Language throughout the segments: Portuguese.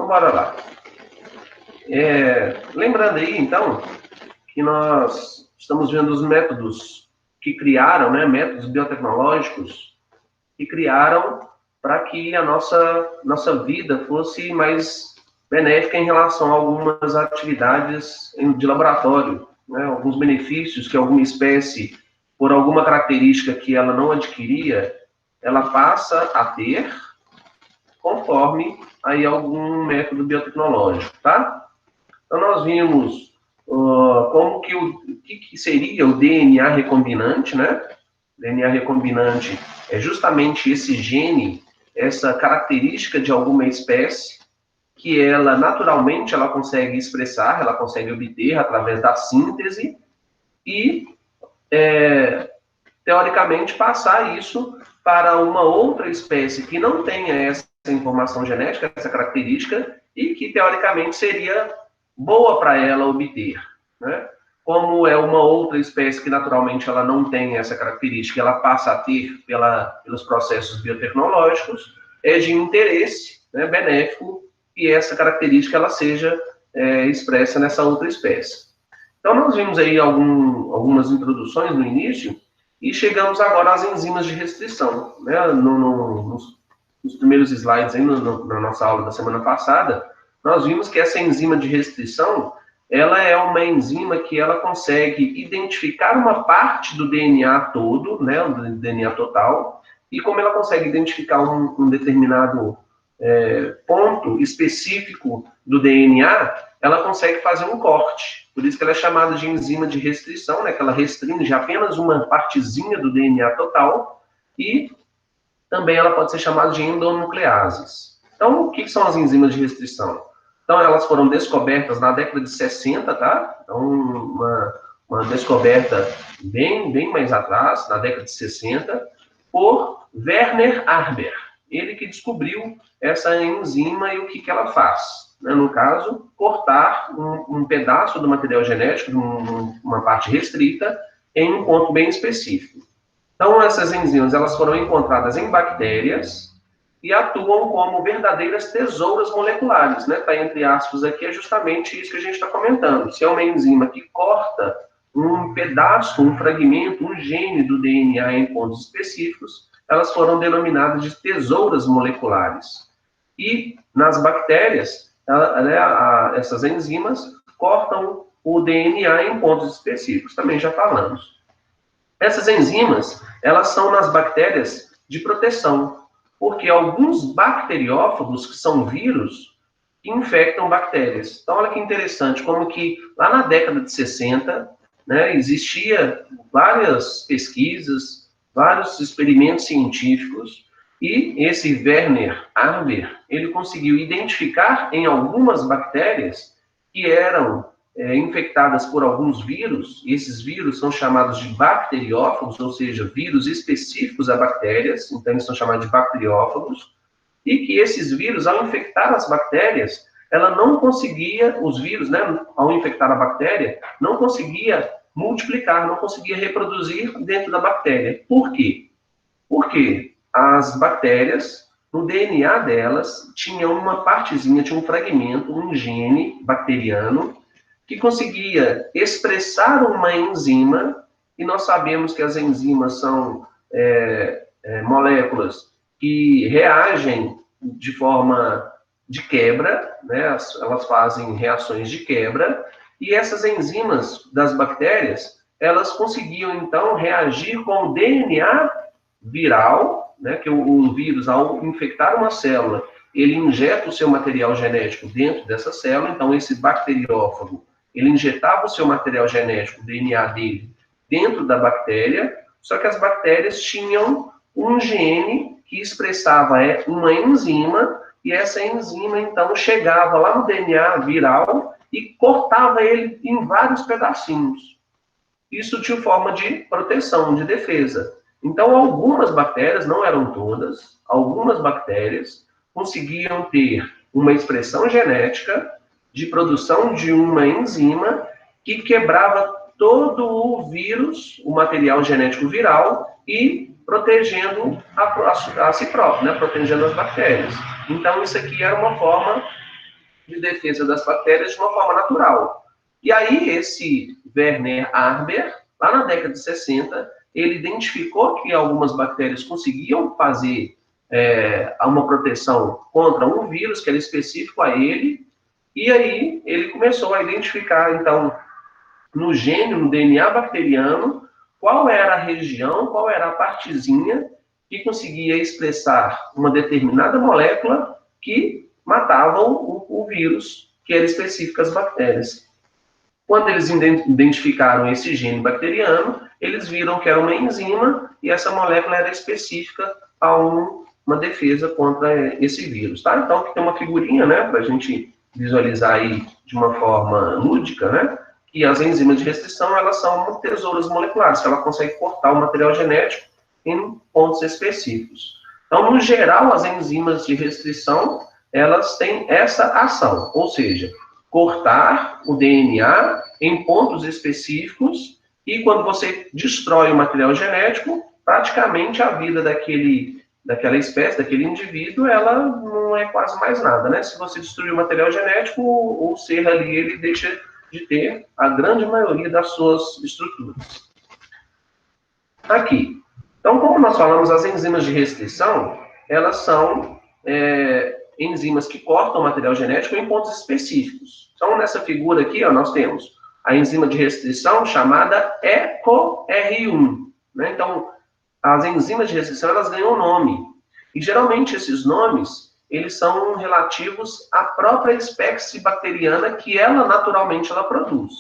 Então, bora lá. Lembrando aí, então, que nós estamos vendo os métodos que criaram, né, métodos biotecnológicos que criaram para que a nossa vida fosse mais benéfica em relação a algumas atividades de laboratório, né, alguns benefícios que alguma espécie, por alguma característica que ela não adquiria, ela passa a ter conforme aí algum método biotecnológico, tá? Então, nós vimos como que o que seria o DNA recombinante, né? DNA recombinante é justamente esse gene, essa característica de alguma espécie que ela, naturalmente, ela consegue expressar, ela consegue obter através da síntese e, teoricamente, passar isso para uma outra espécie que não tenha essa informação genética, essa característica, e que, teoricamente, seria boa para ela obter, né? Como é uma outra espécie que naturalmente ela não tem essa característica, ela passa a ter pelos processos biotecnológicos, é de interesse, né, benéfico que essa característica ela seja expressa nessa outra espécie. Então nós vimos aí algumas introduções no início e chegamos agora às enzimas de restrição, né? Nos primeiros slides aí na nossa aula da semana passada, nós vimos que essa enzima de restrição, ela é uma enzima que ela consegue identificar uma parte do DNA todo, né, do DNA total, e como ela consegue identificar um determinado ponto específico do DNA, ela consegue fazer um corte. Por isso que ela é chamada de enzima de restrição, né, que ela restringe apenas uma partezinha do DNA total, e também ela pode ser chamada de endonucleases. Então, o que são as enzimas de restrição? Então, elas foram descobertas na década de 60, tá? Então, uma descoberta bem mais atrás, na década de 60, por Werner Arber. Ele que descobriu essa enzima e o que ela faz. Né? No caso, cortar um pedaço do material genético, uma parte restrita, em um ponto bem específico. Então, essas enzimas elas foram encontradas em bactérias e atuam como verdadeiras tesouras moleculares, né? Está entre aspas aqui, é justamente isso que a gente está comentando. Se é uma enzima que corta um pedaço, um fragmento, um gene do DNA em pontos específicos, elas foram denominadas de tesouras moleculares. E nas bactérias, essas enzimas cortam o DNA em pontos específicos, também já falamos. Essas enzimas, elas são nas bactérias de proteção, porque alguns bacteriófagos, que são vírus, infectam bactérias. Então, olha que interessante, como que lá na década de 60, né, existia várias pesquisas, vários experimentos científicos, e esse Werner Arber, ele conseguiu identificar em algumas bactérias que eram infectadas por alguns vírus, e esses vírus são chamados de bacteriófagos, ou seja, vírus específicos a bactérias, então eles são chamados de bacteriófagos, e que esses vírus, ao infectar as bactérias, ela não conseguia, os vírus, né, ao infectar a bactéria, não conseguia multiplicar, não conseguia reproduzir dentro da bactéria. Por quê? Porque as bactérias, no DNA delas, tinha uma partezinha, tinha um fragmento, um gene bacteriano, que conseguia expressar uma enzima, e nós sabemos que as enzimas são moléculas que reagem de forma de quebra, né? Elas fazem reações de quebra, e essas enzimas das bactérias, elas conseguiam, então, reagir com o DNA viral, né? Que o vírus, ao infectar uma célula, ele injeta o seu material genético dentro dessa célula, então esse bacteriófago, ele injetava o seu material genético, o DNA dele, dentro da bactéria, só que as bactérias tinham um gene que expressava uma enzima, e essa enzima, então, chegava lá no DNA viral e cortava ele em vários pedacinhos. Isso de forma de proteção, de defesa. Então, algumas bactérias, não eram todas, algumas bactérias conseguiam ter uma expressão genética de produção de uma enzima que quebrava todo o vírus, o material genético viral, e protegendo a si próprio, né? Protegendo as bactérias. Então, isso aqui era uma forma de defesa das bactérias de uma forma natural. E aí, esse Werner Arber, lá na década de 60, ele identificou que algumas bactérias conseguiam fazer uma proteção contra um vírus que era específico a ele, e aí ele começou a identificar, então, no gene, no DNA bacteriano, qual era a região, qual era a partezinha que conseguia expressar uma determinada molécula que matava o vírus, que era específico às bactérias. Quando eles identificaram esse gene bacteriano, eles viram que era uma enzima e essa molécula era específica a uma defesa contra esse vírus, tá? Então, aqui tem uma figurinha, né, para a gente visualizar aí de uma forma lúdica, né? E as enzimas de restrição, elas são tesouras moleculares, que ela consegue cortar o material genético em pontos específicos. Então, no geral, as enzimas de restrição, elas têm essa ação, ou seja, cortar o DNA em pontos específicos e quando você destrói o material genético, praticamente a vida daquela espécie, daquele indivíduo, ela não é quase mais nada, né? Se você destruir o material genético, o ser ali, ele deixa de ter a grande maioria das suas estruturas. Aqui. Então, como nós falamos, as enzimas de restrição, elas são enzimas que cortam o material genético em pontos específicos. Então, nessa figura aqui, ó, nós temos a enzima de restrição chamada EcoR1. Né? Então, as enzimas de restrição, elas ganham um nome. E, geralmente, esses nomes, eles são relativos à própria espécie bacteriana que ela, naturalmente, ela produz.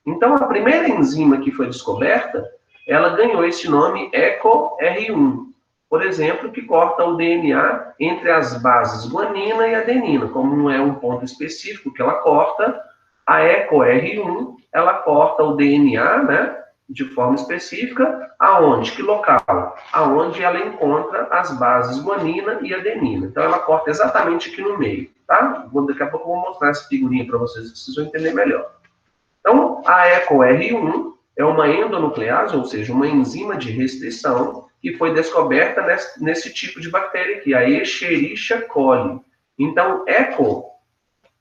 Então, a primeira enzima que foi descoberta, ela ganhou esse nome EcoR1. Por exemplo, que corta o DNA entre as bases guanina e adenina. Como não é um ponto específico que ela corta, a EcoR1, ela corta o DNA, né, de forma específica, aonde? Que local? Aonde ela encontra as bases guanina e adenina. Então, ela corta exatamente aqui no meio, tá? Daqui a pouco eu vou mostrar essa figurinha para vocês, que vocês vão entender melhor. Então, a EcoR1 é uma endonuclease, ou seja, uma enzima de restrição, que foi descoberta nesse tipo de bactéria aqui, a Escherichia coli. Então,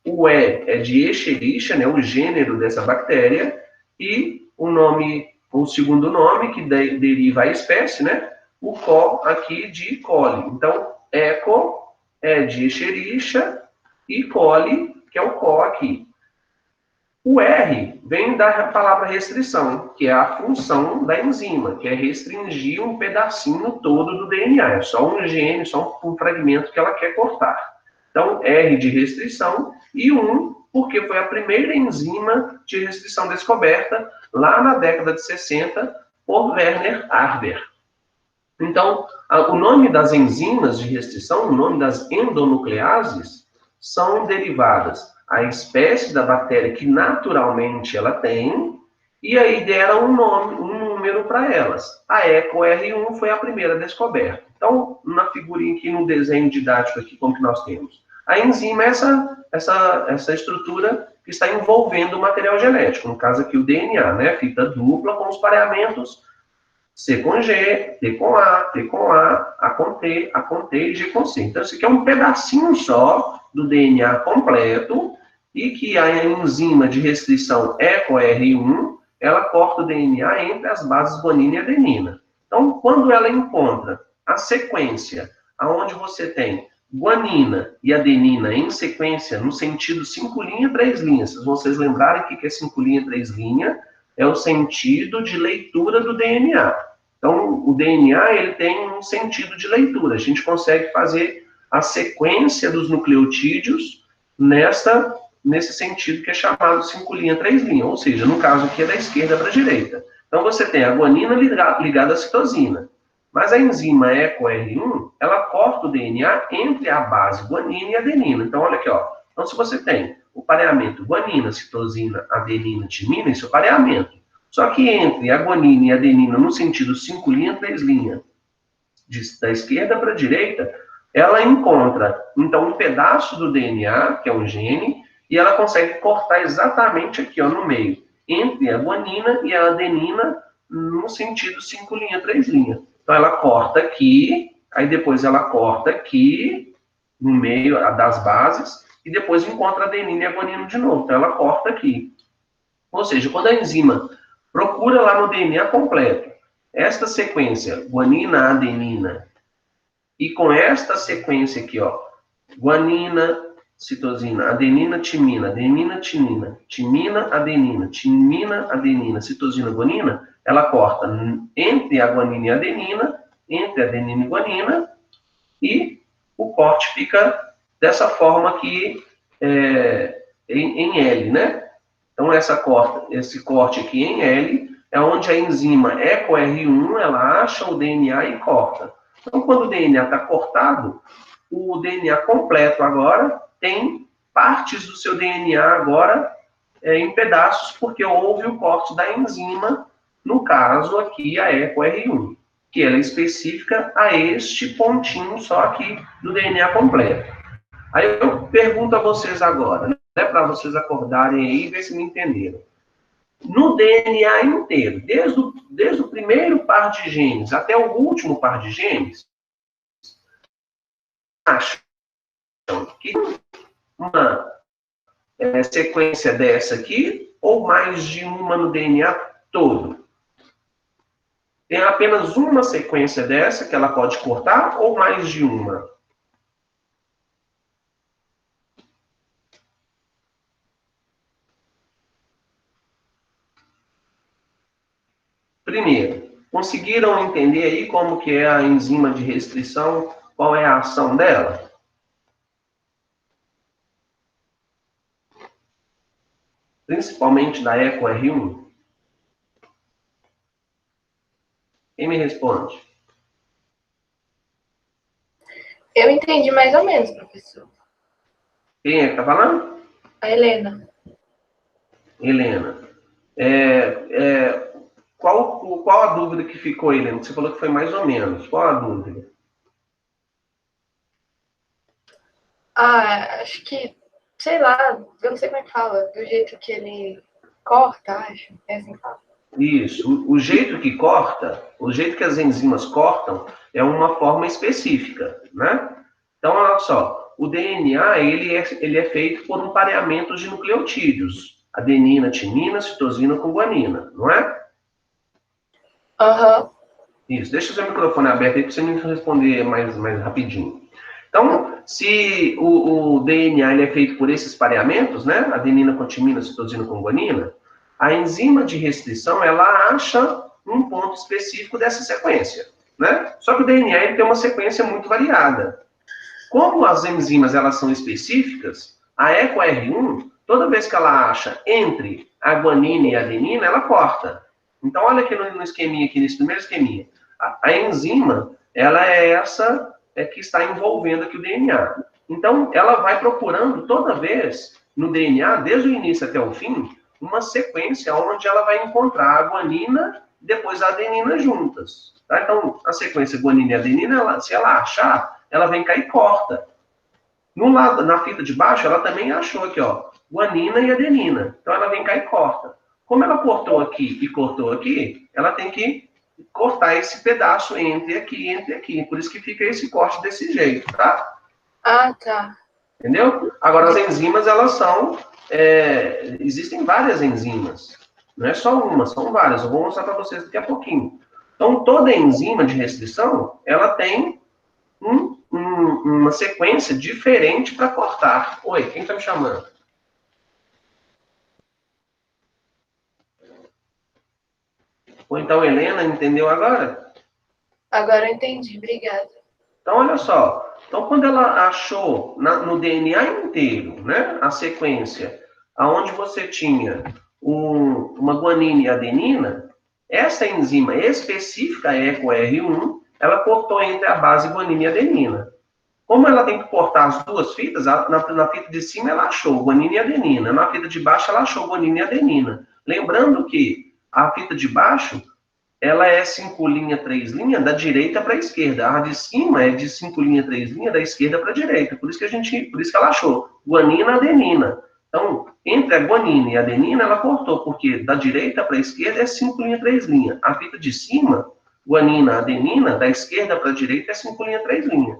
o E é de Escherichia, né, o gênero dessa bactéria, e o segundo nome, que deriva a espécie, né, o CO aqui de coli. Então, Eco é de Escherichia e coli, que é o CO aqui. O R vem da palavra restrição, que é a função da enzima, que é restringir um pedacinho todo do DNA. É só um gene, só um fragmento que ela quer cortar. Então, R de restrição e 1, porque foi a primeira enzima de restrição descoberta lá na década de 60 por Werner Arber. Então, o nome das enzimas de restrição, o nome das endonucleases, são derivadas a espécie da bactéria que naturalmente ela tem, e aí deram um nome, um número para elas. A EcoR1 foi a primeira descoberta. Então, na figurinha aqui, no desenho didático aqui, como que nós temos? A enzima é essa estrutura que está envolvendo o material genético, no caso aqui o DNA, né? Fita dupla com os pareamentos C com G, T com A, T com A com T, A com T e G com C. Então, isso aqui é um pedacinho só do DNA completo e que a enzima de restrição EcoR1, ela corta o DNA entre as bases guanina e adenina. Então, quando ela encontra a sequência aonde você tem guanina e adenina em sequência, no sentido 5 linha, 3 linhas. Se vocês lembrarem o que é 5 linha, 3 linha, é o sentido de leitura do DNA. Então, o DNA ele tem um sentido de leitura. A gente consegue fazer a sequência dos nucleotídeos nesse sentido que é chamado 5 linha, 3 linha. Ou seja, no caso aqui é da esquerda para a direita. Então, você tem a guanina ligada à citosina. Mas a enzima EcoR1, ela corta o DNA entre a base guanina e adenina. Então, olha aqui, ó. Então, se você tem o pareamento guanina, citosina, adenina, timina, isso é o pareamento. Só que entre a guanina e a adenina, no sentido 5 linha, 3 linha, da esquerda para a direita, ela encontra, então, um pedaço do DNA, que é um gene, e ela consegue cortar exatamente aqui, ó, no meio, entre a guanina e a adenina, no sentido 5 linha, 3 linha. Então, ela corta aqui, aí depois ela corta aqui, no meio das bases, e depois encontra a adenina e a guanina de novo. Então, ela corta aqui. Ou seja, quando a enzima procura lá no DNA completo esta sequência, guanina, adenina, e com esta sequência aqui, ó, guanina, citosina, adenina, timina, tinina, timina, adenina, citosina, guanina, ela corta entre a guanina e a adenina, entre a adenina e guanina, e o corte fica dessa forma aqui, em L, né? Então, esse corte aqui em L é onde a enzima EcoR1, ela acha o DNA e corta. Então, quando o DNA está cortado, o DNA completo agora tem partes do seu DNA agora em pedaços, porque houve o corte da enzima, no caso aqui a EcoR1, que ela é específica a este pontinho só aqui do DNA completo. Aí eu pergunto a vocês agora, né, para vocês acordarem aí e ver se me entenderam. No DNA inteiro, desde o primeiro par de genes até o último par de genes, acham que uma sequência dessa aqui, ou mais de uma no DNA todo? Tem apenas uma sequência dessa que ela pode cortar, ou mais de uma? Primeiro, conseguiram entender aí como que é a enzima de restrição, qual é a ação dela? Principalmente da EcoR1? Quem me responde? Eu entendi mais ou menos, professor. Quem é que está falando? A Helena. Helena. Qual a dúvida que ficou, Helena? Você falou que foi mais ou menos. Qual a dúvida? Acho que, sei lá, eu não sei como é que fala, do jeito que ele corta, acho. É assim que fala. Isso. O jeito que corta, o jeito que as enzimas cortam, é uma forma específica, né? Então, olha só. O DNA, ele é feito por um pareamento de nucleotídeos. Adenina, timina, citosina com guanina, não é? Aham. Isso. Deixa o seu microfone aberto aí para você me responder mais rapidinho. Então, se o DNA ele é feito por esses pareamentos, né? Adenina com timina, citosina com guanina, a enzima de restrição, ela acha um ponto específico dessa sequência, né? Só que o DNA ele tem uma sequência muito variada. Como as enzimas elas são específicas, a EcoR1, toda vez que ela acha entre a guanina e a adenina, ela corta. Então, olha aqui no esqueminha, aqui nesse primeiro esqueminha. A enzima, ela é essa que está envolvendo aqui o DNA. Então, ela vai procurando toda vez no DNA, desde o início até o fim, uma sequência onde ela vai encontrar a guanina e depois a adenina juntas. Tá? Então, a sequência guanina e adenina, se ela achar, ela vem cá e corta. No lado, na fita de baixo, ela também achou aqui, ó, guanina e adenina. Então, ela vem cá e corta. Como ela cortou aqui e cortou aqui, ela tem que cortar esse pedaço entre aqui e entre aqui. Por isso que fica esse corte desse jeito, tá? Ah, tá. Entendeu? Agora, as enzimas, elas são... existem várias enzimas. Não é só uma, são várias. Eu vou mostrar para vocês daqui a pouquinho. Então, toda enzima de restrição, ela tem uma sequência diferente para cortar. Oi, quem está me chamando? Ou então, Helena, entendeu agora? Agora eu entendi, obrigada. Então, olha só. Então, quando ela achou no DNA inteiro, né, a sequência, aonde você tinha uma guanina e adenina, essa enzima específica, EcoR1, ela cortou entre a base guanina e adenina. Como ela tem que cortar as duas fitas, na fita de cima ela achou guanina e adenina, na fita de baixo ela achou guanina e adenina. Lembrando que a fita de baixo, ela é 5 linha, 3 linha, da direita para a esquerda. A de cima é de 5 linha, 3 linha, da esquerda para a direita. Por isso que ela achou guanina, adenina. Então, entre a guanina e a adenina, ela cortou, porque da direita para a esquerda é 5 linha, 3 linha. A fita de cima, guanina, adenina, da esquerda para a direita é 5 linha, 3 linha.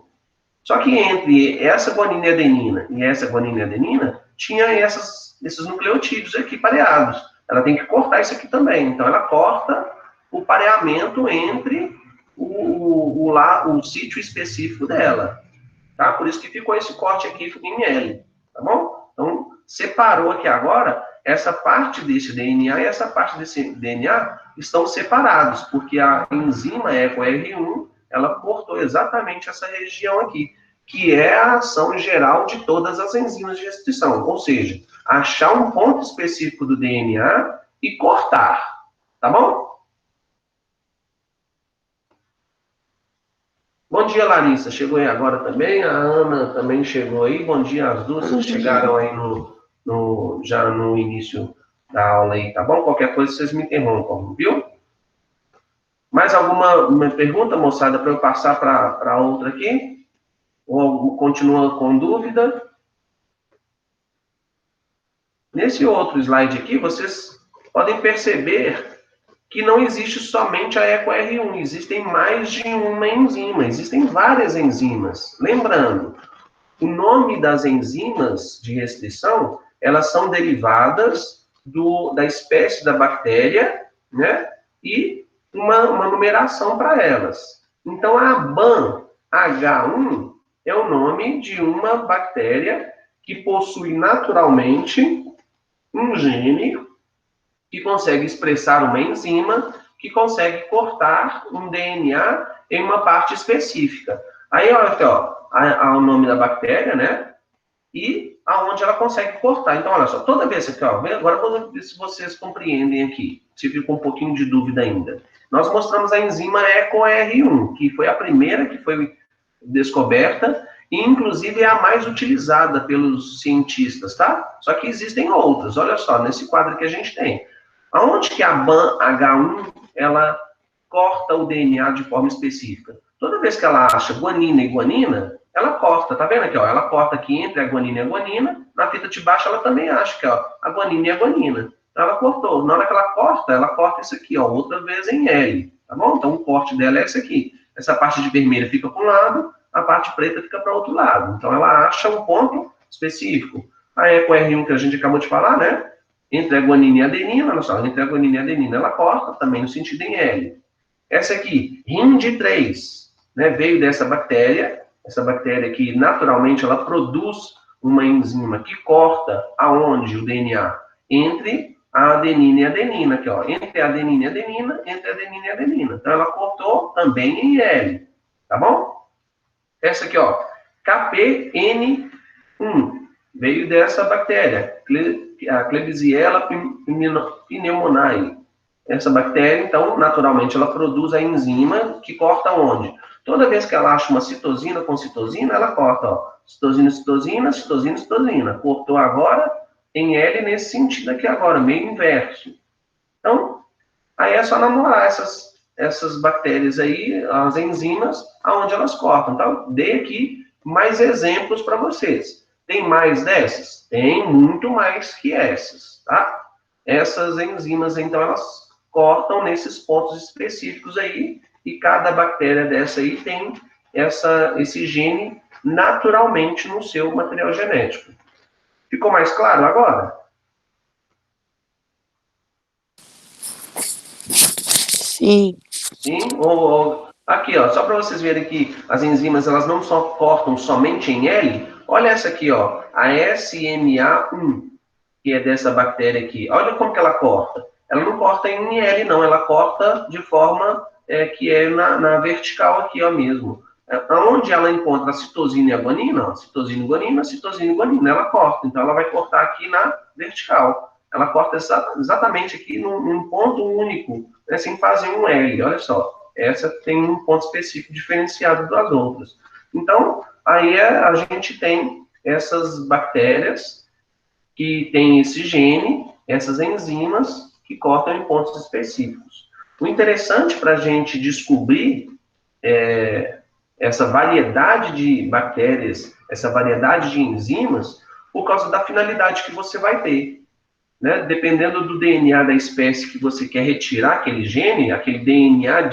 Só que entre essa guanina e adenina e essa guanina e adenina, tinha esses nucleotídeos aqui pareados. Ela tem que cortar isso aqui também. Então, ela corta o pareamento entre o sítio específico dela. Tá? Por isso que ficou esse corte aqui em L. Tá bom? Então, separou aqui agora, essa parte desse DNA e essa parte desse DNA estão separados, porque a enzima EcoR1, ela cortou exatamente essa região aqui, que é a ação geral de todas as enzimas de restrição. Ou seja, achar um ponto específico do DNA e cortar. Tá bom? Bom dia, Larissa. Chegou aí agora também. A Ana também chegou aí. Bom dia às duas. Vocês chegaram aí já no início da aula aí, tá bom? Qualquer coisa vocês me interrompam, viu? Mais alguma pergunta, moçada, para eu passar para outra aqui? Ou continua com dúvida? Nesse outro slide aqui, vocês podem perceber que não existe somente a EcoR1, existem mais de uma enzima, existem várias enzimas. Lembrando, o nome das enzimas de restrição, elas são derivadas da espécie da bactéria, né? E uma numeração para elas. Então, a BAN-H1 é o nome de uma bactéria que possui naturalmente um gene que consegue expressar uma enzima que consegue cortar um DNA em uma parte específica. Aí, olha aqui, ó, o nome da bactéria, né? E aonde ela consegue cortar. Então, olha só, toda vez aqui, ó, agora vou ver se vocês compreendem aqui, se ficou um pouquinho de dúvida ainda. Nós mostramos a enzima EcoR1, que foi a primeira que foi descoberta, e inclusive é a mais utilizada pelos cientistas, tá? Só que existem outras, olha só, nesse quadro que a gente tem. Aonde que a BAN-H1, ela corta o DNA de forma específica? Toda vez que ela acha guanina e guanina, ela corta, tá vendo aqui, ó? Ela corta aqui entre a guanina e a guanina, na fita de baixo ela também acha que, ó, a guanina e a guanina. Então ela cortou, na hora que ela corta isso aqui, ó, outra vez em L, tá bom? Então o corte dela é esse aqui. Essa parte de vermelha fica para um lado, a parte preta fica para o outro lado. Então ela acha um ponto específico. A EcoR1 que a gente acabou de falar, né? Entre a guanina e a adenina, olha só, entre a guanina e a adenina ela corta, também no sentido em L. Essa aqui, RIND3, né, veio dessa bactéria, essa bactéria que naturalmente ela produz uma enzima que corta aonde o DNA? Entre a adenina e a adenina, aqui, ó, entre a adenina e a adenina, entre a adenina e a adenina. Então ela cortou também em L, tá bom? Essa aqui, ó, KPN1, veio dessa bactéria, a Klebsiella pneumoniae. Essa bactéria, então, naturalmente, ela produz a enzima que corta onde? Toda vez que ela acha uma citosina com citosina, ela corta, ó, citosina, citosina, citosina, citosina. Cortou agora em L nesse sentido aqui agora, meio inverso. Então, aí é só namorar essas bactérias aí, as enzimas, aonde elas cortam. Então, dei aqui mais exemplos para vocês. Tem mais dessas? Tem muito mais que essas, tá? Essas enzimas, então, elas cortam nesses pontos específicos aí, e cada bactéria dessa aí tem esse gene naturalmente no seu material genético. Ficou mais claro agora? Sim. Sim? Aqui, ó, só para vocês verem que as enzimas, elas não só cortam somente em L, olha essa aqui, ó, a SMA1, que é dessa bactéria aqui. Olha como que ela corta. Ela não corta em L, não, ela corta de forma que é na vertical aqui, ó, mesmo. Onde ela encontra a citosina e a guanina, ó, citosina e guanina, citosina e guanina, ela corta. Então, ela vai cortar aqui na vertical. Ela corta exatamente aqui num ponto único, né, sem fazer um L, olha só. Essa tem um ponto específico diferenciado das outras. Então, aí a gente tem essas bactérias que têm esse gene, essas enzimas, que cortam em pontos específicos. O interessante para a gente descobrir essa variedade de bactérias, essa variedade de enzimas, por causa da finalidade que você vai ter. Né? Dependendo do DNA da espécie que você quer retirar aquele gene, aquele DNA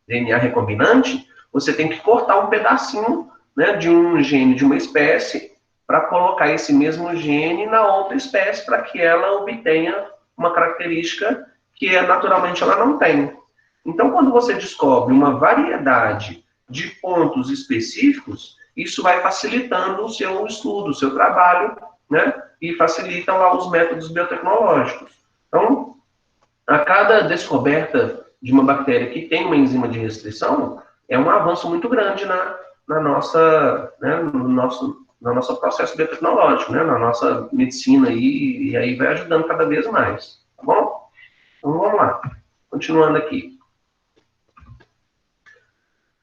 DNA recombinante, você tem que cortar um pedacinho, né, de um gene de uma espécie para colocar esse mesmo gene na outra espécie para que ela obtenha uma característica que naturalmente ela não tem. Então, quando você descobre uma variedade de pontos específicos, isso vai facilitando o seu estudo, o seu trabalho, né? E facilita lá os métodos biotecnológicos. Então, a cada descoberta de uma bactéria que tem uma enzima de restrição, é um avanço muito grande na nossa, né, no nosso processo biotecnológico, né, na nossa medicina aí, e aí vai ajudando cada vez mais, tá bom? Então, vamos lá. Continuando aqui.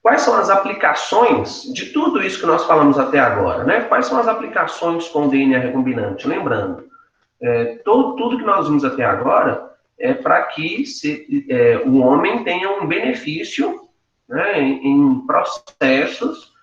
Quais são as aplicações de tudo isso que nós falamos até agora, né? Quais são as aplicações com o DNA recombinante? Lembrando, tudo que nós vimos até agora é para que o homem tenha um benefício, né, em processos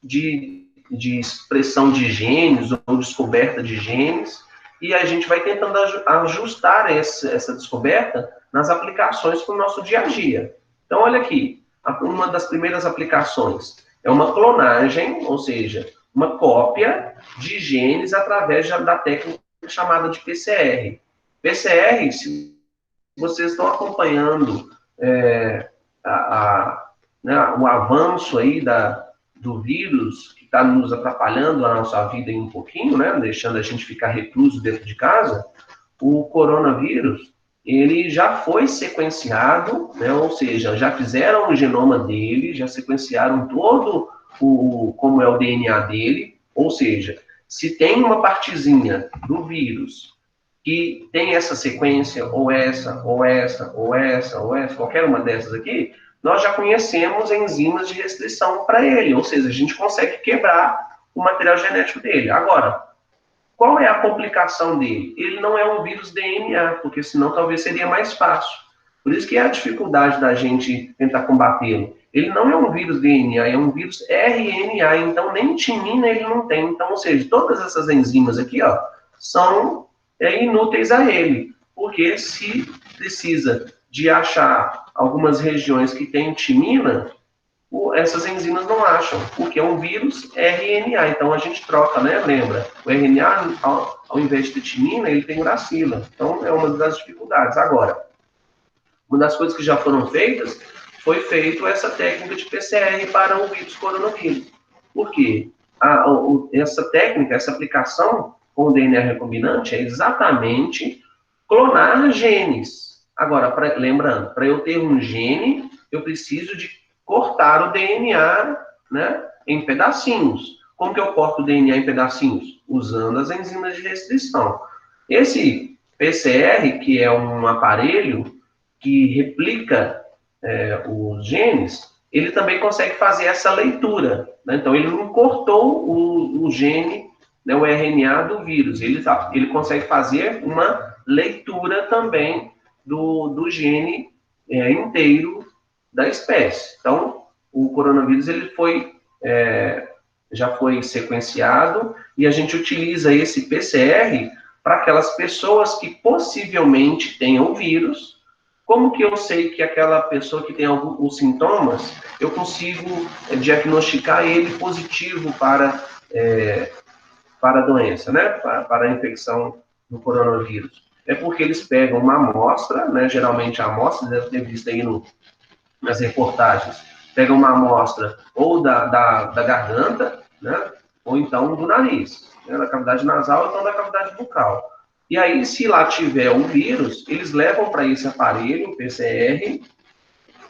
de expressão de genes ou descoberta de genes, e a gente vai tentando ajustar essa descoberta nas aplicações para o nosso dia a dia. Então, olha aqui. Uma das primeiras aplicações é uma clonagem, ou seja, uma cópia de genes através da técnica chamada de PCR. PCR, se vocês estão acompanhando né, o avanço aí do vírus que está nos atrapalhando a nossa vida em um pouquinho, né, deixando a gente ficar recluso dentro de casa, o coronavírus, ele já foi sequenciado, né, ou seja, já fizeram o genoma dele, já sequenciaram todo como é o DNA dele, ou seja, se tem uma partezinha do vírus que tem essa sequência, ou essa, ou essa, ou essa, ou essa, qualquer uma dessas aqui, nós já conhecemos enzimas de restrição para ele, ou seja, a gente consegue quebrar o material genético dele. Agora, qual é a complicação dele? Ele não é um vírus DNA, porque senão talvez seria mais fácil. Por isso que é a dificuldade da gente tentar combatê-lo. Ele não é um vírus DNA, é um vírus RNA, então nem timina ele não tem. Então, ou seja, todas essas enzimas aqui, ó, são inúteis a ele, porque se precisa de achar algumas regiões que têm timina, essas enzimas não acham, porque é um vírus RNA, então a gente troca, né? Lembra? O RNA, ao invés de ter timina, ele tem uracila. Então, é uma das dificuldades. Agora, uma das coisas que já foram feitas, foi feita essa técnica de PCR para o vírus coronavírus. Por quê? Essa técnica, essa aplicação com o DNA recombinante é exatamente clonar genes. Agora, lembrando, para eu ter um gene, eu preciso de cortar o DNA, né, em pedacinhos. Como que eu corto o DNA em pedacinhos? Usando as enzimas de restrição. Esse PCR, que é um aparelho que replica os genes, ele também consegue fazer essa leitura, né? Então, ele não cortou o gene, né, o RNA do vírus, ele consegue fazer uma leitura também do gene inteiro da espécie. Então, o coronavírus ele já foi sequenciado e a gente utiliza esse PCR para aquelas pessoas que possivelmente tenham o vírus. Como que eu sei que aquela pessoa que tem alguns sintomas, eu consigo diagnosticar ele positivo para a doença, né? Para a infecção do coronavírus? É porque eles pegam uma amostra, né? Geralmente a amostra, deve ter visto aí nas reportagens, pegam uma amostra ou da garganta, né? Ou então do nariz, né? Da cavidade nasal ou então da cavidade bucal. E aí, se lá tiver o vírus, eles levam para esse aparelho, o PCR,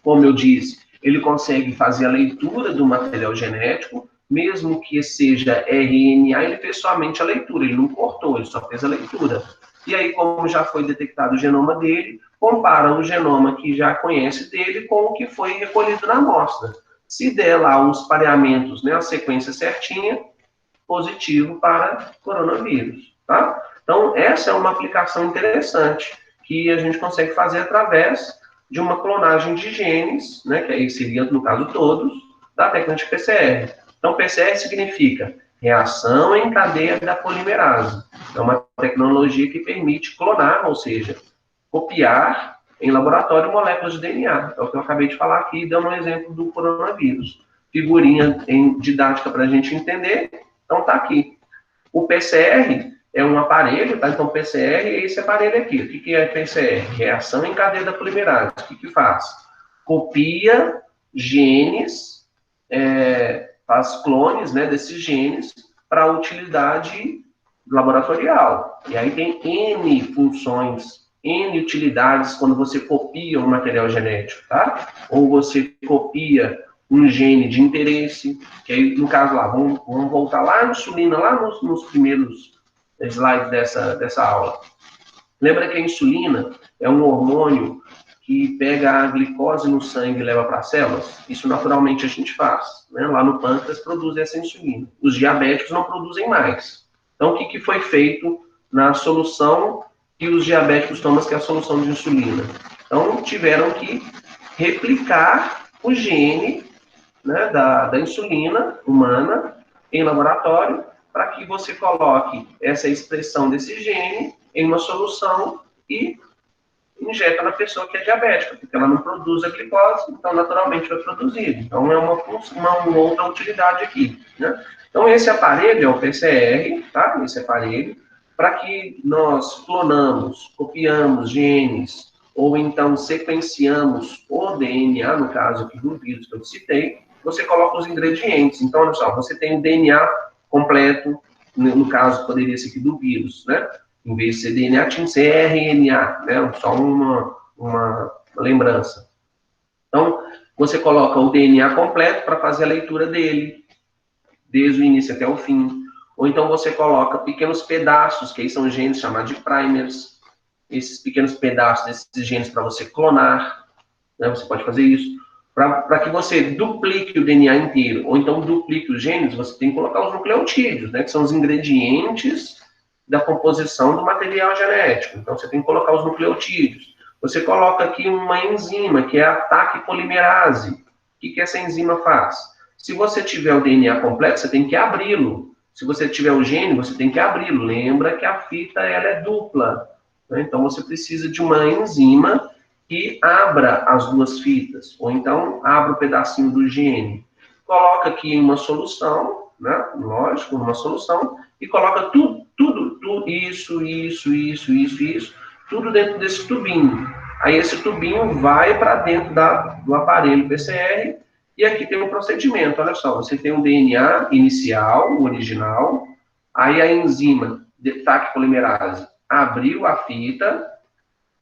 como eu disse, ele consegue fazer a leitura do material genético, mesmo que seja RNA, ele fez somente a leitura, ele não cortou, ele só fez a leitura. E aí, como já foi detectado o genoma dele, compara o genoma que já conhece dele com o que foi recolhido na amostra. Se der lá os pareamentos, né, a sequência certinha, positivo para coronavírus, tá? Então, essa é uma aplicação interessante que a gente consegue fazer através de uma clonagem de genes, né, que aí seria, no caso, todos, da técnica de PCR. Então, PCR significa reação em cadeia da polimerase. É uma tecnologia que permite clonar, ou seja, copiar em laboratório moléculas de DNA. É o que eu acabei de falar aqui, dando um exemplo do coronavírus. figurinha em didática para a gente entender. Então, está aqui. O PCR é um aparelho, tá? Então, PCR é esse aparelho aqui. O que é PCR? Reação em cadeia da polimerase. O que faz? Copia genes, faz clones, né, desses genes para utilidade laboratorial. E aí tem N funções, N utilidades quando você copia um material genético, tá? Ou você copia um gene de interesse, que aí, no caso lá, vamos voltar lá na insulina, lá nos primeiros slides dessa aula. Lembra que a insulina é um hormônio que pega a glicose no sangue e leva para as células? Isso naturalmente a gente faz, né? Lá no pâncreas produz essa insulina. Os diabéticos não produzem mais. Então, o que foi feito na solução que os diabéticos tomam, que é a solução de insulina? Então, tiveram que replicar o gene, né, da insulina humana em laboratório para que você coloque essa expressão desse gene em uma solução e injeta na pessoa que é diabética, porque ela não produz a glicose, então naturalmente vai produzir. Então é uma outra utilidade aqui, né? Então esse aparelho é o PCR, tá? Esse aparelho, para que nós clonamos, copiamos genes, ou então sequenciamos o DNA, no caso aqui do vírus que eu citei, você coloca os ingredientes. Então, olha só, você tem o DNA completo, no caso poderia ser aqui do vírus, né? Em vez de ser DNA, tinha que ser RNA, né? Só uma lembrança. Então, você coloca o DNA completo para fazer a leitura dele, desde o início até o fim. Ou então você coloca pequenos pedaços, que aí são genes chamados de primers, esses pequenos pedaços desses genes para você clonar, né? Você pode fazer isso. Para que você duplique o DNA inteiro, ou então duplique os genes, você tem que colocar os nucleotídeos, né? Que são os ingredientes da composição do material genético. Então, você tem que colocar os nucleotídeos. Você coloca aqui uma enzima, que é a TAC polimerase. O que essa enzima faz? Se você tiver o DNA completo, você tem que abri-lo. Se você tiver o gene, você tem que abri-lo. Lembra que a fita ela é dupla, né? Então, você precisa de uma enzima que abra as duas fitas. Ou então, abra o pedacinho do gene. Coloca aqui uma solução, né? Lógico, uma solução, e coloca tudo, isso, tudo dentro desse tubinho. Aí esse tubinho vai para dentro do aparelho PCR, e aqui tem um procedimento, olha só, você tem um DNA inicial, o original, aí a enzima de TAC polimerase abriu a fita,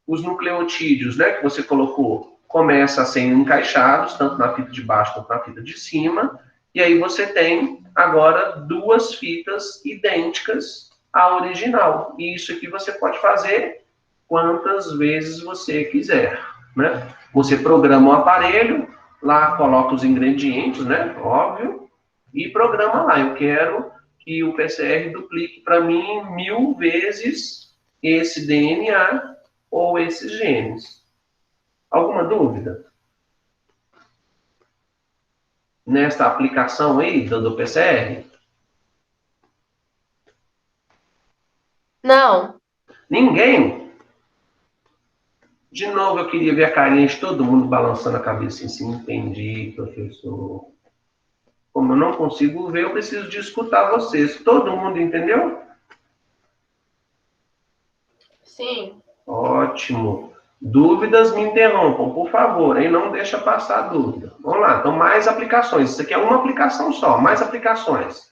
os nucleotídeos, né, que você colocou, começam a ser encaixados, tanto na fita de baixo quanto na fita de cima, e aí você tem agora duas fitas idênticas à original. E isso aqui você pode fazer quantas vezes você quiser, né? Você programa o aparelho, lá coloca os ingredientes, né? Óbvio, e programa lá. Eu quero que o PCR duplique para mim 1000 vezes esse DNA ou esses genes. Alguma dúvida? Nesta aplicação aí do PCR? Não. Ninguém? De novo, eu queria ver a carinha de todo mundo balançando a cabeça assim. Entendi, professor. Como eu não consigo ver, eu preciso de escutar vocês. Todo mundo entendeu? Sim. Ótimo. Dúvidas, me interrompam, por favor, hein? Não deixa passar a dúvida. Vamos lá, então mais aplicações. Isso aqui é uma aplicação só, mais aplicações.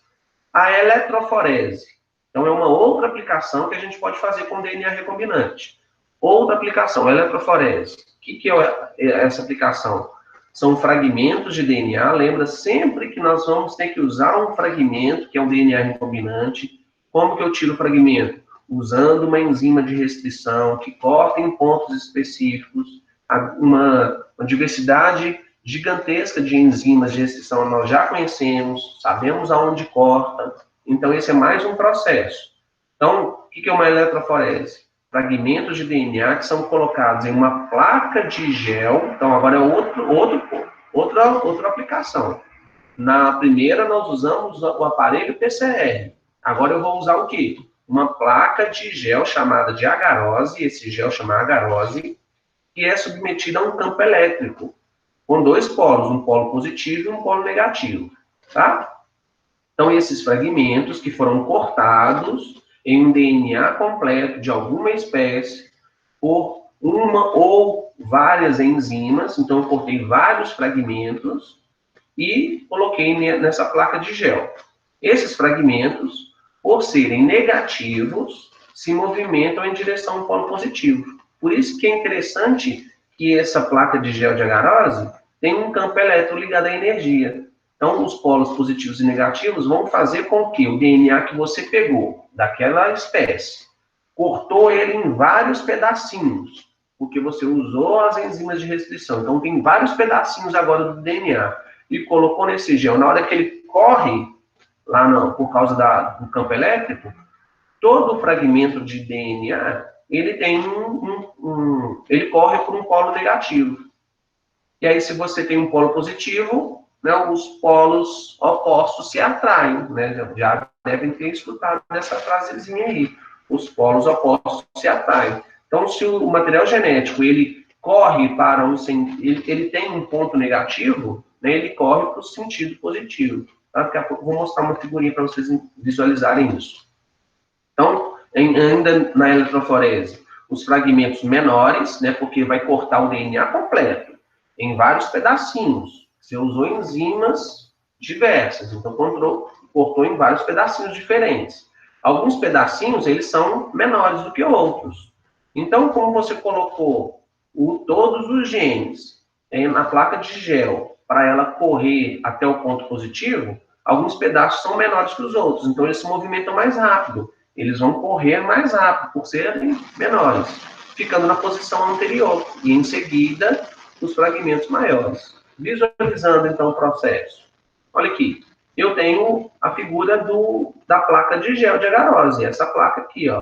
A eletroforese. Então, é uma outra aplicação que a gente pode fazer com DNA recombinante. Outra aplicação, eletroforese. O que é essa aplicação? São fragmentos de DNA. Lembra sempre que nós vamos ter que usar um fragmento, que é um DNA recombinante. Como que eu tiro o fragmento? Usando uma enzima de restrição que corta em pontos específicos. Uma diversidade gigantesca de enzimas de restrição nós já conhecemos, sabemos aonde corta. Então, esse é mais um processo. Então, o que é uma eletroforese? Fragmentos de DNA que são colocados em uma placa de gel. Então, agora é outra aplicação. Na primeira, nós usamos o aparelho PCR. Agora eu vou usar o quê? Uma placa de gel chamada de agarose, esse gel chama agarose, que é submetida a um campo elétrico. com dois polos, um polo positivo e um polo negativo, tá? Então, esses fragmentos que foram cortados em um DNA completo de alguma espécie por uma ou várias enzimas, então eu cortei vários fragmentos e coloquei nessa placa de gel. Esses fragmentos, por serem negativos, se movimentam em direção ao polo positivo. Por isso que é interessante que essa placa de gel de agarose tem um campo elétrico ligado à energia. Então, os polos positivos e negativos vão fazer com que o DNA que você pegou daquela espécie, cortou ele em vários pedacinhos, porque você usou as enzimas de restrição. Então, tem vários pedacinhos agora do DNA e colocou nesse gel. Na hora que ele corre, lá não, por causa do campo elétrico, todo fragmento de DNA, ele tem ele corre por um polo negativo. E aí, se você tem um polo positivo, né, os polos opostos se atraem, né? Já devem ter escutado essa frasezinha aí. Os polos opostos se atraem. Então, se o material genético, ele corre para ele tem um ponto negativo, né, ele corre para o sentido positivo. Tá? Daqui a pouco eu vou mostrar uma figurinha para vocês visualizarem isso. Então, ainda na eletroforese, os fragmentos menores, né, porque vai cortar o DNA completo, em vários pedacinhos. Você usou enzimas diversas, então cortou em vários pedacinhos diferentes. Alguns pedacinhos, eles são menores do que outros. Então, como você colocou todos os genes na placa de gel, para ela correr até o ponto positivo, alguns pedaços são menores que os outros, então eles se movimentam mais rápido. Eles vão correr mais rápido, por serem menores, ficando na posição anterior. E, em seguida, os fragmentos maiores. Visualizando, então, o processo. Olha aqui. Eu tenho a figura da placa de gel de agarose. Essa placa aqui, ó.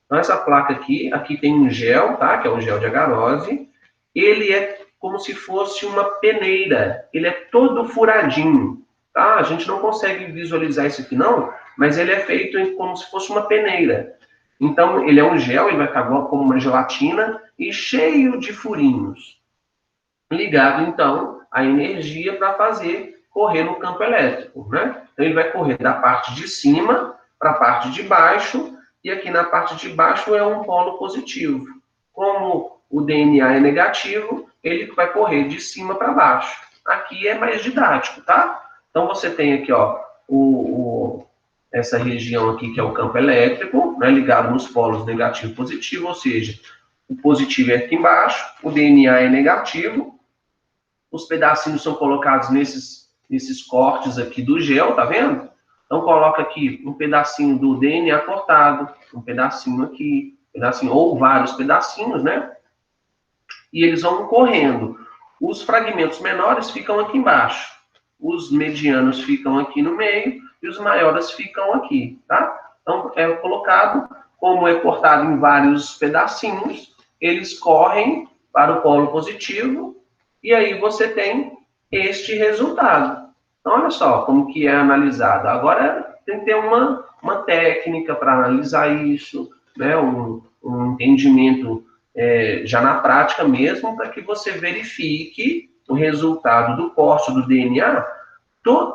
Então, essa placa aqui tem um gel, tá? Que é o gel de agarose. Ele é como se fosse uma peneira. Ele é todo furadinho, tá? A gente não consegue visualizar isso aqui, não, mas ele é feito como se fosse uma peneira. Então, ele é um gel, ele vai ficar como uma gelatina e cheio de furinhos. Ligado, então, à energia para fazer correr no campo elétrico, né? Então, ele vai correr da parte de cima para a parte de baixo, e aqui na parte de baixo é um polo positivo. Como o DNA é negativo, ele vai correr de cima para baixo. Aqui é mais didático, tá? Então, você tem aqui, ó, essa região aqui que é o campo elétrico, né, ligado nos polos negativo e positivo, ou seja, o positivo é aqui embaixo, o DNA é negativo, os pedacinhos são colocados nesses cortes aqui do gel, tá vendo? Então, coloca aqui um pedacinho do DNA cortado, um pedacinho aqui, ou vários pedacinhos, né? E eles vão correndo. Os fragmentos menores ficam aqui embaixo, os medianos ficam aqui no meio e os maiores ficam aqui, tá? Então, é colocado, como é cortado em vários pedacinhos, eles correm para o polo positivo e aí você tem este resultado. Então, olha só como que é analisado. Agora, tem que ter uma técnica para analisar isso, né? Um entendimento já na prática mesmo, para que você verifique o resultado do corte do DNA.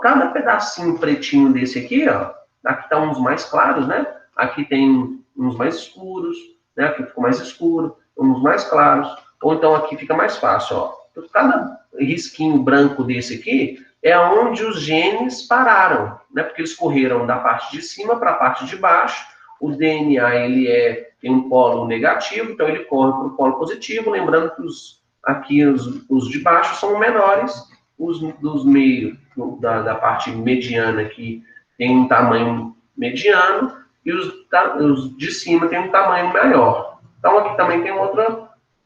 Cada pedacinho pretinho desse aqui, ó, aqui estão uns mais claros, né? Aqui tem uns mais escuros, né? Aqui ficou mais escuro, uns mais claros, ou então aqui fica mais fácil, ó. Cada risquinho branco desse aqui é onde os genes pararam, né? Porque eles correram da parte de cima para a parte de baixo. O DNA, ele tem um polo negativo, então ele corre para o polo positivo, lembrando que os de baixo são menores, os dos meios, da parte mediana aqui, tem um tamanho mediano, e os de cima tem um tamanho maior. Então, aqui também tem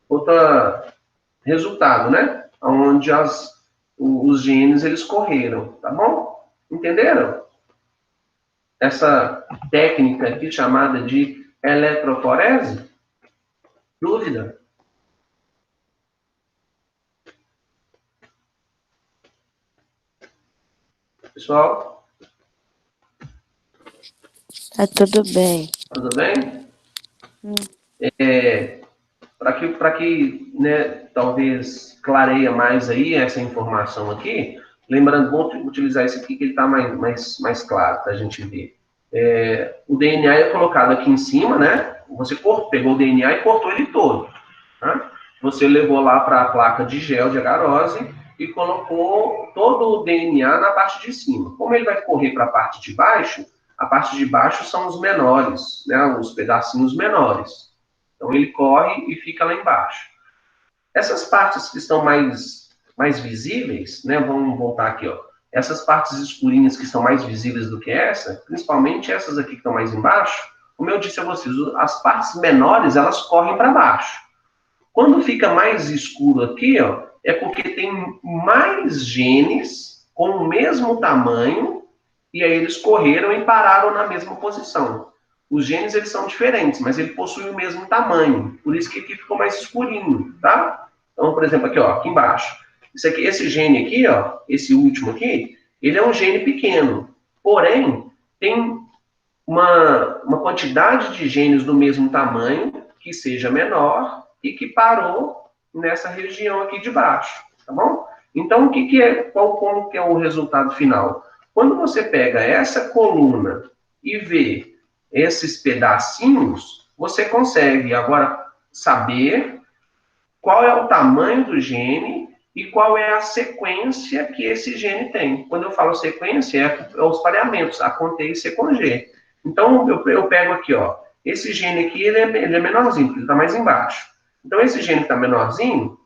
outra resultado, né? Onde os genes, eles correram, tá bom? Entenderam? Essa técnica aqui chamada de eletroforese? Dúvida? Pessoal? Tá tudo bem. Tudo bem? para que né, talvez clareia mais aí essa informação aqui, lembrando, vou utilizar esse aqui que ele está mais claro para a gente ver. O DNA é colocado aqui em cima, né? Você pegou o DNA e cortou ele todo. Tá? Você levou lá para a placa de gel de agarose e colocou todo o DNA na parte de cima. Como ele vai correr para a parte de baixo são os menores, né? Os pedacinhos menores. Então ele corre e fica lá embaixo. Essas partes que estão mais visíveis, né? Vamos voltar aqui, ó. Essas partes escurinhas que são mais visíveis do que essa, principalmente essas aqui que estão mais embaixo, como eu disse a vocês, as partes menores, elas correm para baixo. Quando fica mais escuro aqui, ó, é porque tem mais genes com o mesmo tamanho e aí eles correram e pararam na mesma posição. Os genes, eles são diferentes, mas ele possui o mesmo tamanho. Por isso que aqui ficou mais escurinho, tá? Então, por exemplo, aqui, ó, aqui embaixo. Esse gene aqui, ó, esse último aqui, ele é um gene pequeno. Porém, tem uma quantidade de genes do mesmo tamanho que seja menor e que parou nessa região aqui de baixo, tá bom? Então, como que é o resultado final? Quando você pega essa coluna e vê esses pedacinhos, você consegue agora saber qual é o tamanho do gene e qual é a sequência que esse gene tem. Quando eu falo sequência, é os pareamentos, A com T e C com G. Então, eu pego aqui, ó, esse gene aqui, ele é menorzinho, ele está mais embaixo. Então, esse gene que está menorzinho,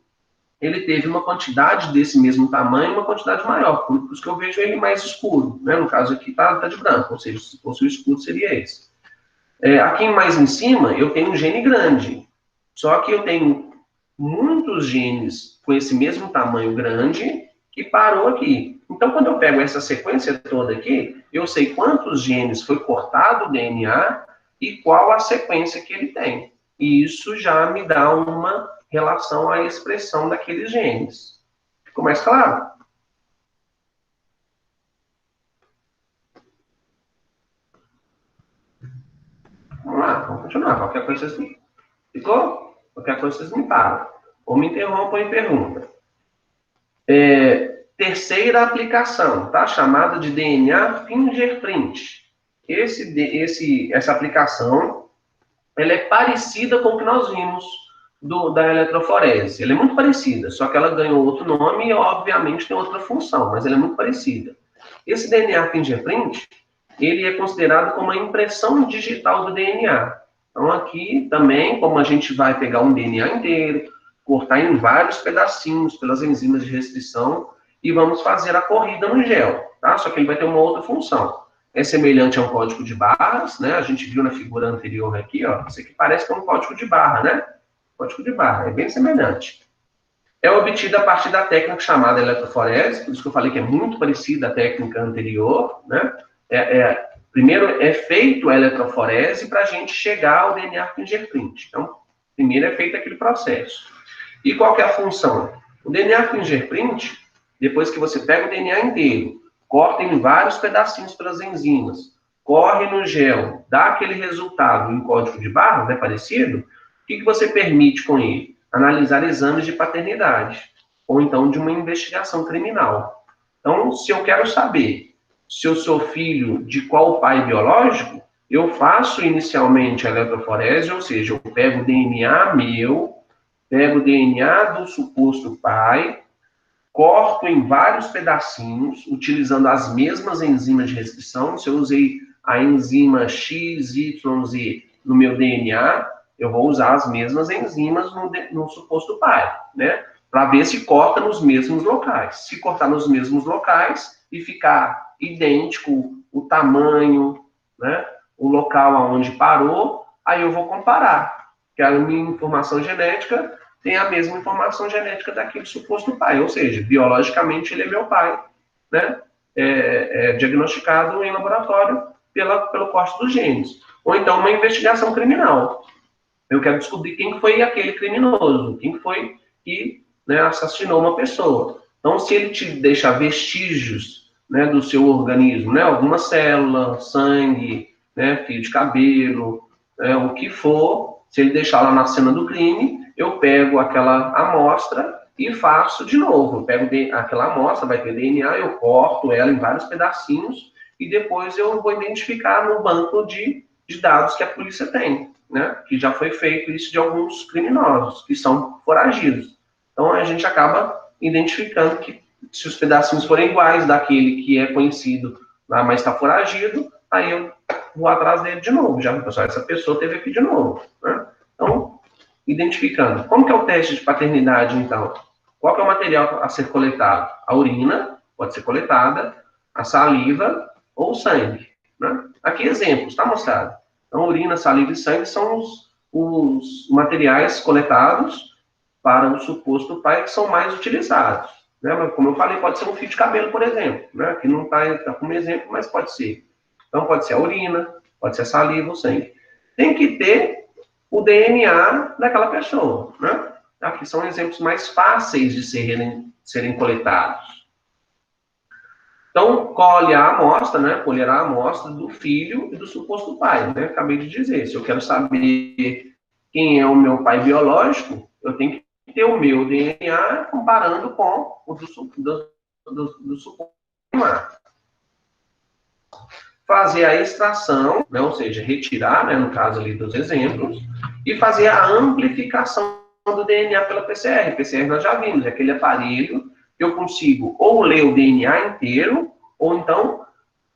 ele teve uma quantidade desse mesmo tamanho, uma quantidade maior, por isso que eu vejo ele mais escuro, né? No caso aqui tá de branco, ou seja, se fosse o escuro seria esse. Aqui mais em cima, eu tenho um gene grande, só que eu tenho muitos genes com esse mesmo tamanho grande que parou aqui. Então, quando eu pego essa sequência toda aqui, eu sei quantos genes foi cortado o DNA e qual a sequência que ele tem. E isso já me dá uma relação à expressão daqueles genes. Ficou mais claro? Vamos lá, vamos continuar. Qualquer coisa vocês... Ficou? Qualquer coisa vocês me param. Ou me interrompam e perguntam. Terceira aplicação, tá? Chamada de DNA fingerprint. Essa aplicação, ela é parecida com o que nós vimos da eletroforese. Ela é muito parecida, só que ela ganhou outro nome e, obviamente, tem outra função, mas ela é muito parecida. Esse DNA fingerprint, ele é considerado como a impressão digital do DNA. Então, aqui também, como a gente vai pegar um DNA inteiro, cortar em vários pedacinhos pelas enzimas de restrição e vamos fazer a corrida no gel, tá? Só que ele vai ter uma outra função. É semelhante a um código de barras, né? A gente viu na figura anterior aqui, ó. Isso aqui parece que é um código de barra, né? Código de barra, é bem semelhante. É obtido a partir da técnica chamada eletroforese, por isso que eu falei que é muito parecida à técnica anterior, né? Primeiro é feito a eletroforese para a gente chegar ao DNA fingerprint. Então, primeiro é feito aquele processo. E qual que é a função? O DNA fingerprint, depois que você pega o DNA inteiro, corta em vários pedacinhos pelas enzimas, corre no gel, dá aquele resultado em código de barras, né, parecido, o que você permite com ele? Analisar exames de paternidade, ou então de uma investigação criminal. Então, se eu quero saber se eu sou filho de qual pai biológico, eu faço inicialmente a eletroforese, ou seja, eu pego o DNA meu, pego o DNA do suposto pai, corto em vários pedacinhos, utilizando as mesmas enzimas de restrição. Se eu usei a enzima XYZ no meu DNA, eu vou usar as mesmas enzimas no suposto pai, né? Para ver se corta nos mesmos locais. Se cortar nos mesmos locais e ficar idêntico o tamanho, né? O local aonde parou, aí eu vou comparar. Que a minha informação genética tem a mesma informação genética daquele suposto pai, ou seja, biologicamente ele é meu pai, né? Diagnosticado em laboratório pelo corte dos genes. Ou então uma investigação criminal. Eu quero descobrir quem foi aquele criminoso, quem foi que, né, assassinou uma pessoa. Então, se ele te deixar vestígios, né, do seu organismo, né, alguma célula, sangue, né, fio de cabelo, o que for, Se ele deixar lá na cena do crime, eu pego aquela amostra e faço de novo. Eu pego aquela amostra, vai ter DNA, eu corto ela em vários pedacinhos e depois eu vou identificar no banco de dados que a polícia tem, né? Que já foi feito isso de alguns criminosos, que são foragidos. Então, a gente acaba identificando que se os pedacinhos forem iguais daquele que é conhecido, mas está foragido, aí eu vou atrás dele de novo. Já, pessoal, essa pessoa teve aqui de novo, né? Então, identificando. Como que é o teste de paternidade, então? Qual que é o material a ser coletado? A urina pode ser coletada, a saliva ou o sangue, né? Aqui exemplos, está mostrado. Então, urina, saliva e sangue são os materiais coletados para o suposto pai que são mais utilizados, né? Mas, como eu falei, pode ser um fio de cabelo, por exemplo, né? Aqui não está como exemplo, mas pode ser. Então, pode ser a urina, pode ser a saliva, o sangue. Tem que ter o DNA daquela pessoa, né? Aqui são exemplos mais fáceis de serem coletados. Então, colhe a amostra, né? Colherá a amostra do filho e do suposto pai, né? Acabei de dizer, se eu quero saber quem é o meu pai biológico, eu tenho que ter o meu DNA comparando com o do suposto pai. Fazer a extração, né? Ou seja, retirar, né? No caso ali dos exemplos, e fazer a amplificação do DNA pela PCR. PCR nós já vimos, é aquele aparelho que eu consigo ou ler o DNA inteiro, ou então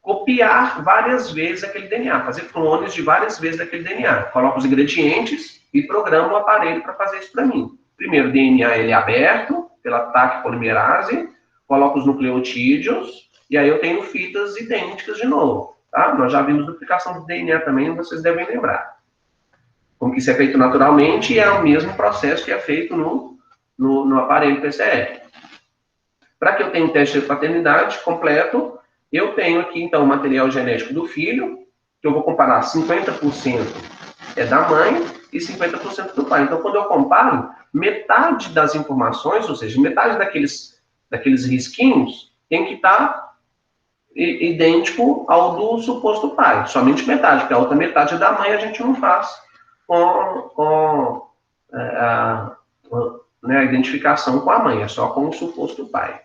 copiar várias vezes aquele DNA, fazer clones de várias vezes daquele DNA. Coloco os ingredientes e programo o aparelho para fazer isso para mim. Primeiro, o DNA ele é aberto pela TAC polimerase, coloco os nucleotídeos, e aí eu tenho fitas idênticas de novo. Tá? Nós já vimos duplicação do DNA também, vocês devem lembrar. Como que isso é feito naturalmente, e é o mesmo processo que é feito no aparelho PCR. Para que eu tenha um teste de paternidade completo, eu tenho aqui, então, o material genético do filho, que eu vou comparar 50% é da mãe e 50% do pai. Então, quando eu comparo, metade das informações, ou seja, metade daqueles risquinhos, tem que estar idêntico ao do suposto pai. Somente metade, porque a outra metade da mãe a gente não faz com a identificação com a mãe, é só com o suposto pai.